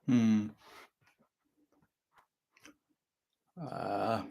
Hmm. Uh,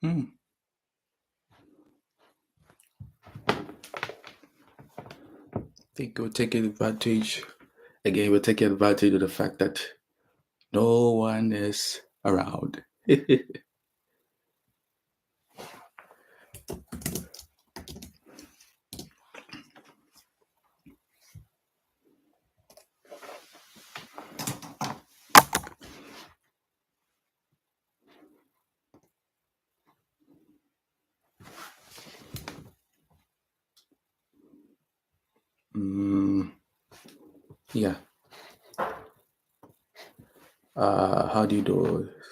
hmm. Think we're taking advantage again. We're taking advantage of the fact that no one is around. mm, yeah. How do you do this?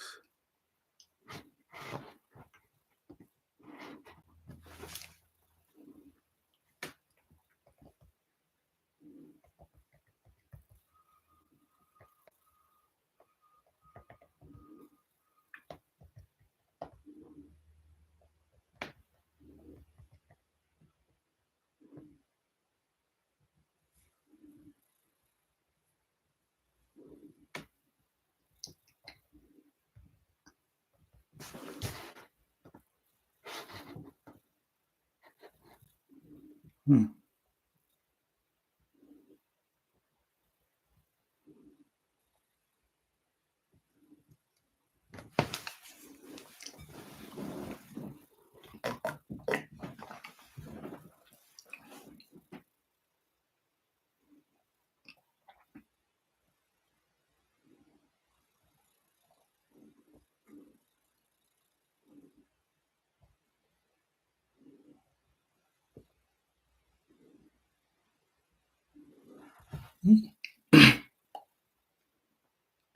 Hmm.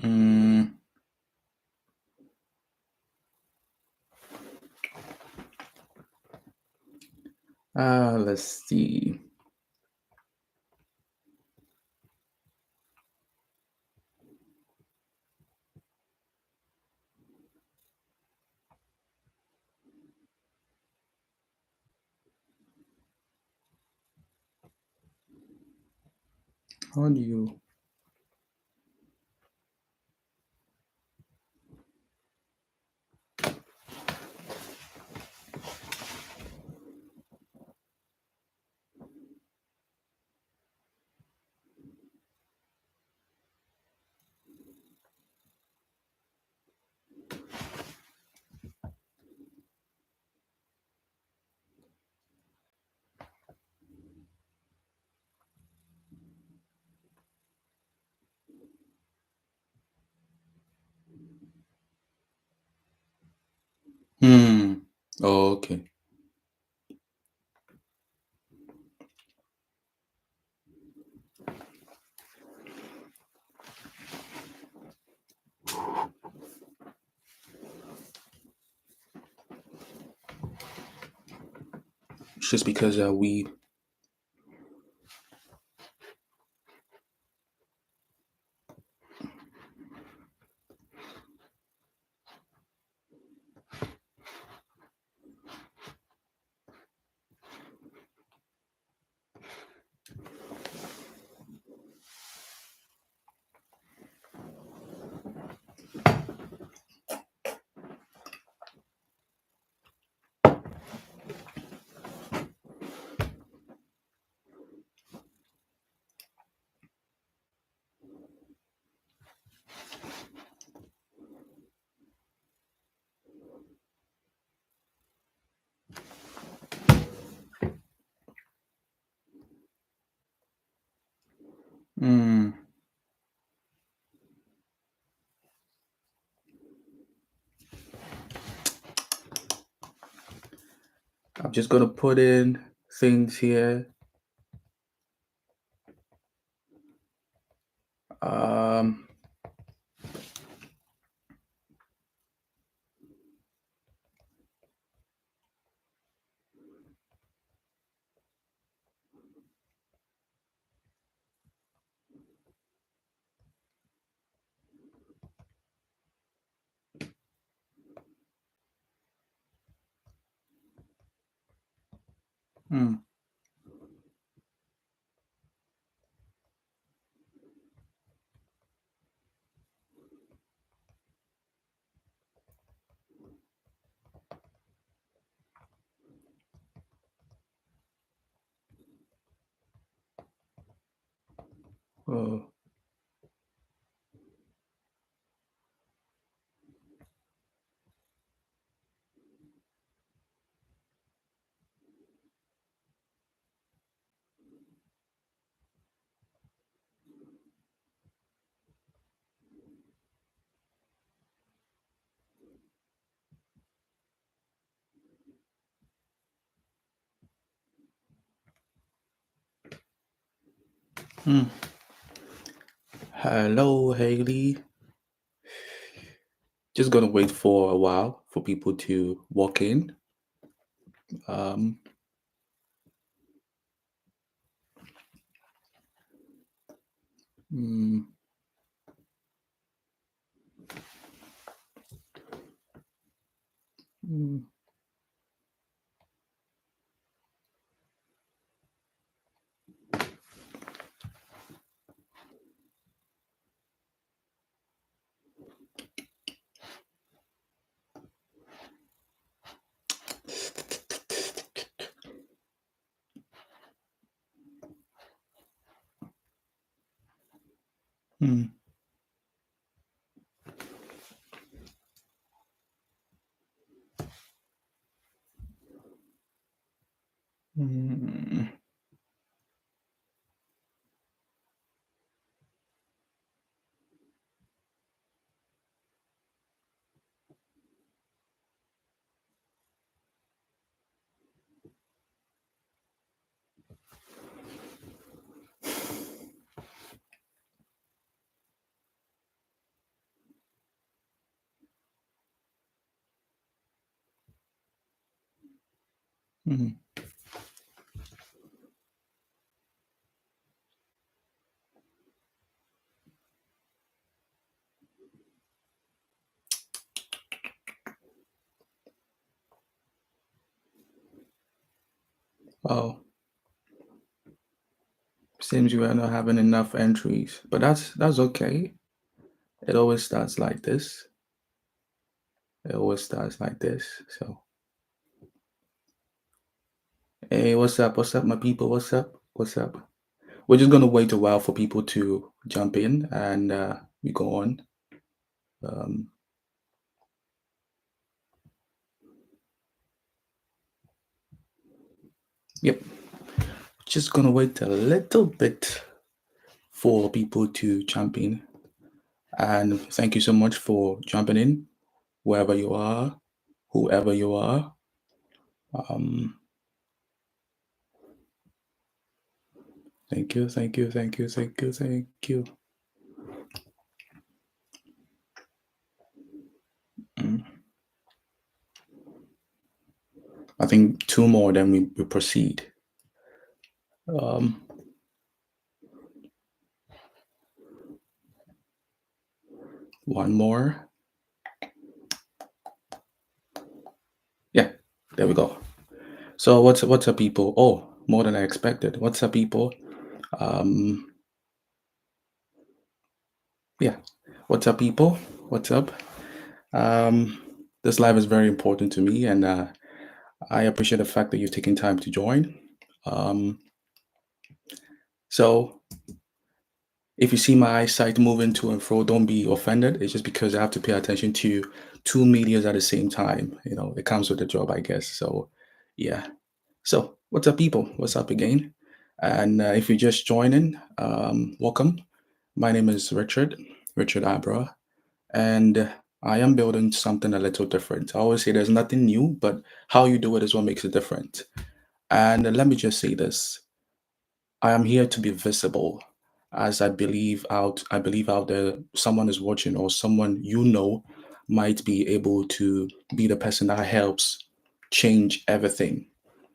Mm, let's see. How do you? Hmm. Oh, okay. It's just because we. Hmm. I'm just gonna put in things here. Um. Mm. Oh. Mm. Hello, Haley. Just gonna wait for a while for people to walk in. Um, mm, mm, mm, mm, mm. Oh, seems we are not having enough entries, but that's okay. It always starts like this. It always starts like this. So, hey, what's up? What's up, my people? What's up? What's up? We're just gonna wait a while for people to jump in, and we go on. Um, yep. Just gonna wait a little bit for people to jump in. And thank you so much for jumping in, wherever you are, whoever you are. Um, thank you, thank you, thank you, thank you, thank you. Mm. I think two more, then we proceed. Um, one more. Yeah, there we go. So what's up, people? Oh, more than I expected. What's up, people? Um, yeah, what's up, people? What's up? Um, this live is very important to me, and I appreciate the fact that you're taking time to join. Um, so if you see my eyesight moving to and fro, don't be offended. It's just because I have to pay attention to two medias at the same time. You know, it comes with the job, I guess. So, yeah. So, what's up, people? What's up again? And if you're just joining, welcome. My name is Richard Abra, and I am building something a little different. I always say there's nothing new, but how you do it is what makes it different. And let me just say this: I am here to be visible, as I believe out there someone is watching, or someone might be able to be the person that helps change everything.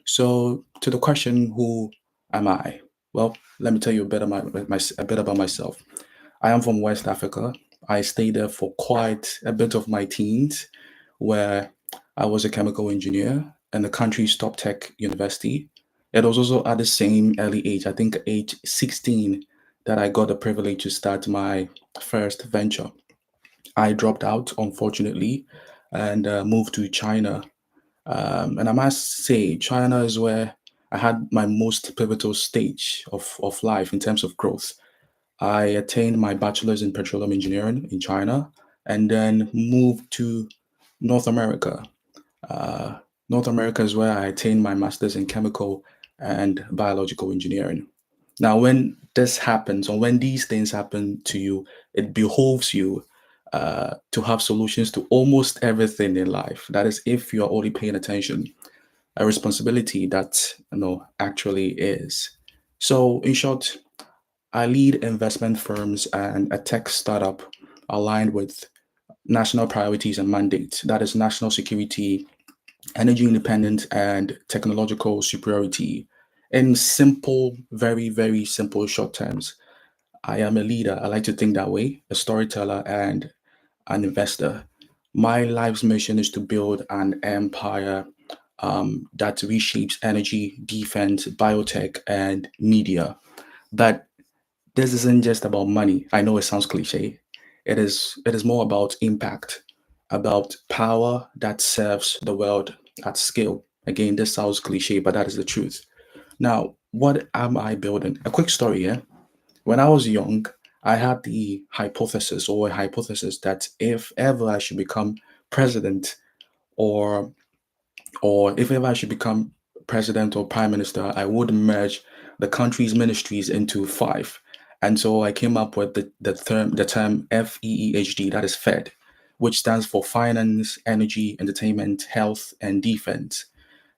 So to the question, who am I? Well, let me tell you a bit about a bit about myself. I am from West Africa. I stayed there for quite a bit of my teens, where I was a chemical engineer in the country's top tech university. It was also at the same early age, I think age 16, that I got the privilege to start my first venture. I dropped out, unfortunately, and moved to China. And I must say, China is where I had my most pivotal stage of life in terms of growth. I attained my bachelor's in petroleum engineering in China and then moved to North America. Uh, North America is where I attained my master's in chemical and biological engineering. Now, when this happens, or when these things happen to you, it behoves you to have solutions to almost everything in life. That is, if you are only paying attention, a responsibility that actually is. So, in short, I lead investment firms and a tech startup aligned with national priorities and mandates. That is national security, energy independence, and technological superiority. In simple, very, very simple short terms, I am a leader. I like to think that way, a storyteller and an investor. My life's mission is to build an empire that reshapes energy, defense, biotech, and media. But this isn't just about money. I know it sounds cliche. It is more about impact, about power that serves the world at scale. Again, this sounds cliche, but that is the truth. Now, what am I building? A quick story here. When I was young, I had the hypothesis or a hypothesis that if ever I should become president or if ever I should become president or prime minister, I would merge the country's ministries into five. And so I came up with the term FEEHD, that is Fed, which stands for finance, energy, entertainment, health, and defense.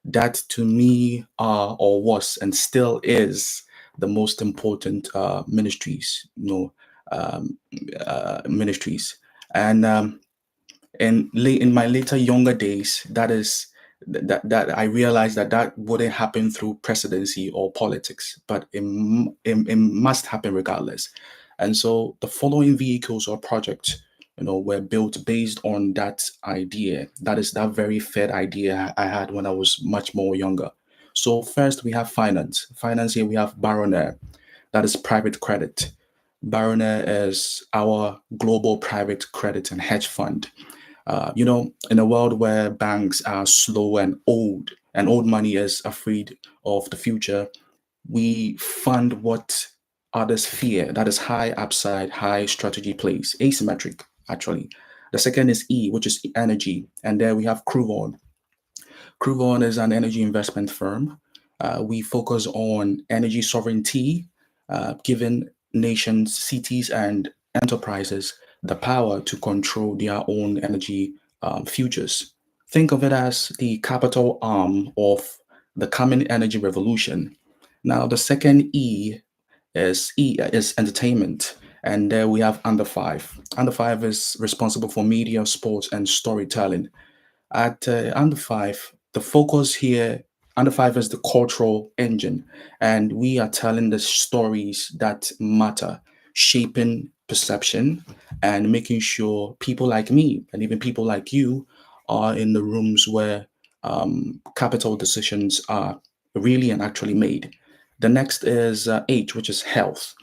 That to me are or was and still is the most important ministries, ministries. And in my later younger days, that I realized that wouldn't happen through presidency or politics, but it must happen regardless. And so the following vehicles or projects, were built based on that idea. That is that very Fed idea I had when I was much more younger. So first we have finance. Finance here we have Baronair, that is private credit. Baronair is our global private credit and hedge fund. In a world where banks are slow and old money is afraid of the future, we fund what others fear. That is high upside, high strategy plays, asymmetric, actually. The second is E, which is energy. And there we have Cruvon. Cruvon is an energy investment firm. We focus on energy sovereignty, giving nations, cities, and enterprises the power to control their own energy futures. Think of it as the capital arm of the coming energy revolution. Now, the second E is entertainment, and there we have Under Five. Under Five is responsible for media, sports, and storytelling. At Under Five, the focus here, Under Five is the cultural engine, and we are telling the stories that matter, shaping perception, and making sure people like me and even people like you are in the rooms where capital decisions are really and actually made. The next is H, which is health.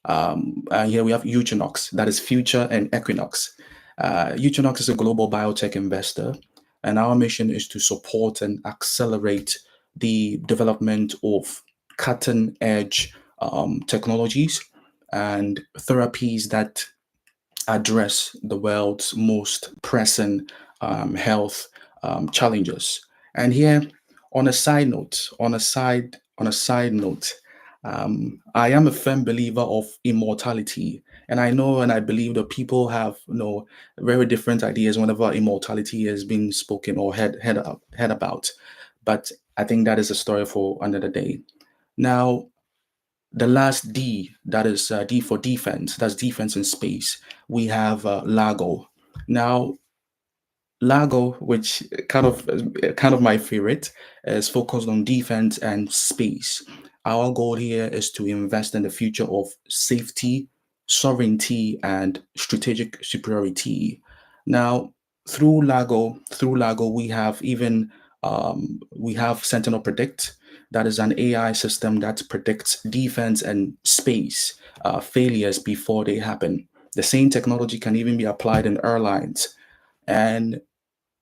Here we have Uchinox, that is Future and Equinox. Uchinox is a global biotech investor, and our mission is to support and accelerate the development of cutting edge technologies and therapies that address the world's most pressing health challenges. And here, on a side note, I am a firm believer of immortality, and I know and I believe that people have very different ideas whenever immortality has been spoken or heard about. But I think that is a story for another day. Now, the last D, that is D for defense. That's defense in space. We have Lago. Now, Lago, which kind of my favorite, is focused on defense and space. Our goal here is to invest in the future of safety, sovereignty, and strategic superiority. Now, through Lago, we have Sentinel Predict. That is an AI system that predicts defense and space failures before they happen. The same technology can even be applied in airlines. And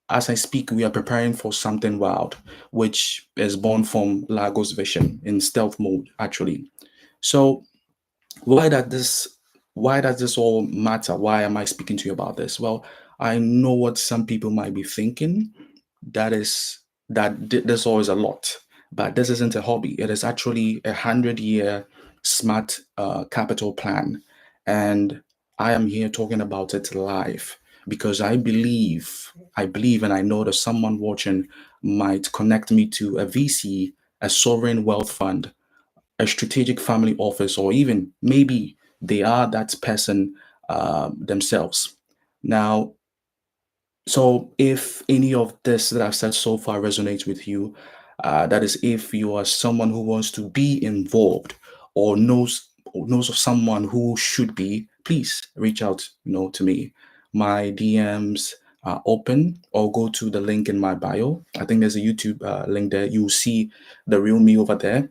as I speak, we are preparing for something wild, which is born from Lagos vision in stealth mode, actually. So why does this why does this all matter? Why am I speaking to you about this? Well, I know what some people might be thinking. That is there's always a lot, but this isn't a hobby. It is actually 100-year smart capital plan, and I am here talking about it live because I believe, and I know that someone watching might connect me to a VC, a sovereign wealth fund, a strategic family office, or even maybe they are that person themselves. Now, so if any of this that I've said so far resonates with you, that is, if you are someone who wants to be involved or knows of someone who should be, please reach out, to me. My DMs are open, or go to the link in my bio. I think there's a YouTube link there. You'll see the real me over there.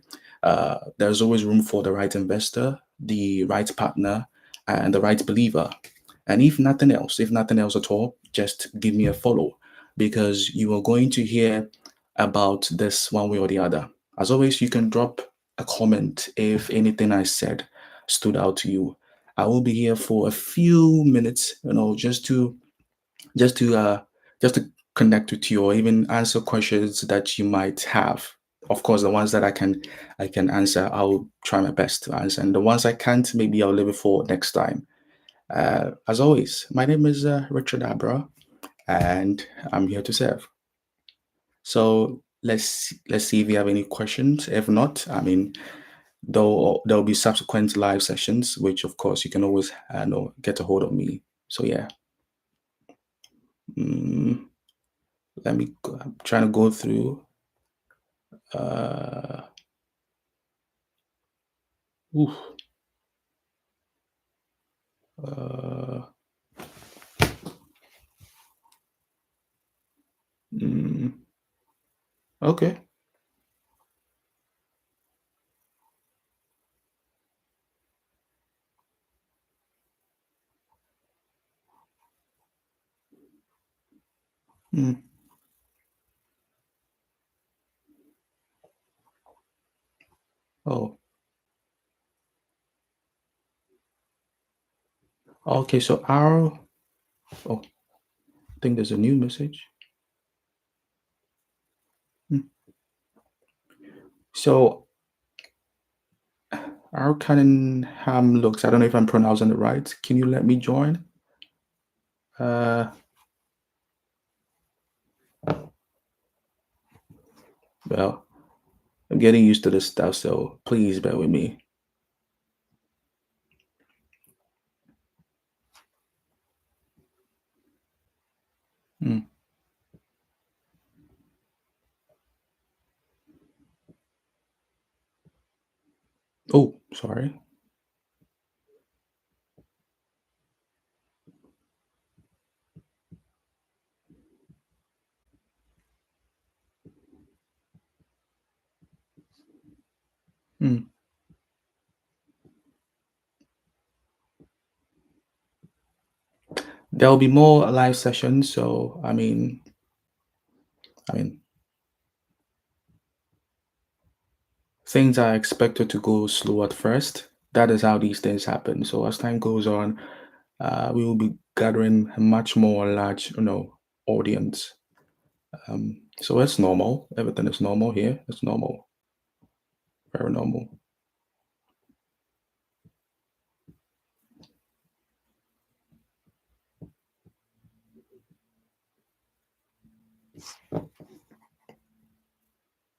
There's always room for the right investor, the right partner, and the right believer. And if nothing else at all, just give me a follow because you are going to hear about this one way or the other. As always, you can drop a comment if anything I said stood out to you. I will be here for a few minutes, just to uh just to connect with you or even answer questions that you might have. Of course, the ones that I can answer, I'll try my best to answer. And the ones I can't, maybe I'll leave it for next time. As always, my name is Richard Abra, and I'm here to serve. So let's see if you have any questions. If not, I mean, there'll be subsequent live sessions, which of course you can always get a hold of me. So yeah, mm, let me. I'm trying to go through. Uh, oof, uh, mm, okay. Mm, oh, okay. So our. Oh, I think there's a new message. Mm. So our Cunningham looks. I don't know if I'm pronouncing it right. Can you let me join? Uh, well, I'm getting used to this stuff, so please bear with me. Mm. Oh, sorry. Mm. There'll be more live sessions, so I mean, things are expected to go slow at first. That is how these things happen. So as time goes on, we will be gathering a much more large, audience. So it's normal. Everything is normal here. It's normal, very normal.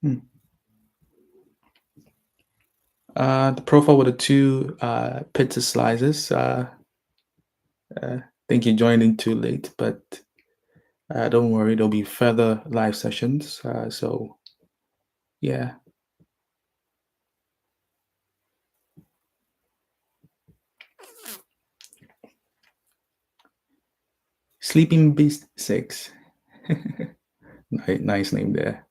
Hmm. The profile with the two pizza slices. I think you joined in too late, but don't worry, there'll be further live sessions. So yeah, Sleeping Beast 6. Nice name there.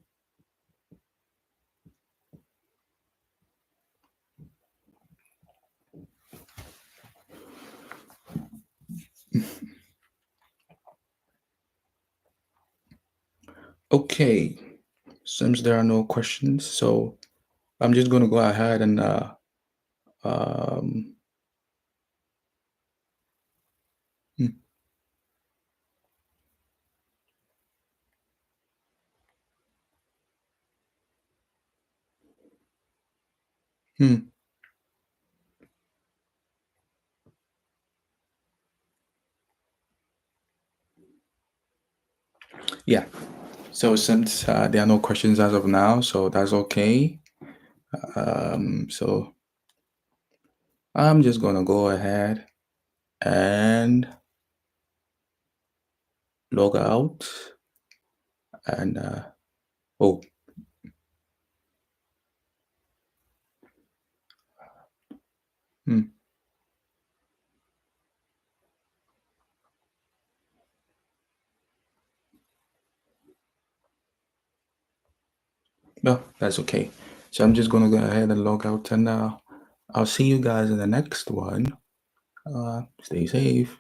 Okay, since there are no questions, so I'm just going to go ahead and um, hmm, hmm, yeah. So since there are no questions as of now, so that's okay. So I'm just going to go ahead and log out and oh, hmm, no, that's okay. So I'm just going to go ahead and log out and I'll see you guys in the next one. Stay safe.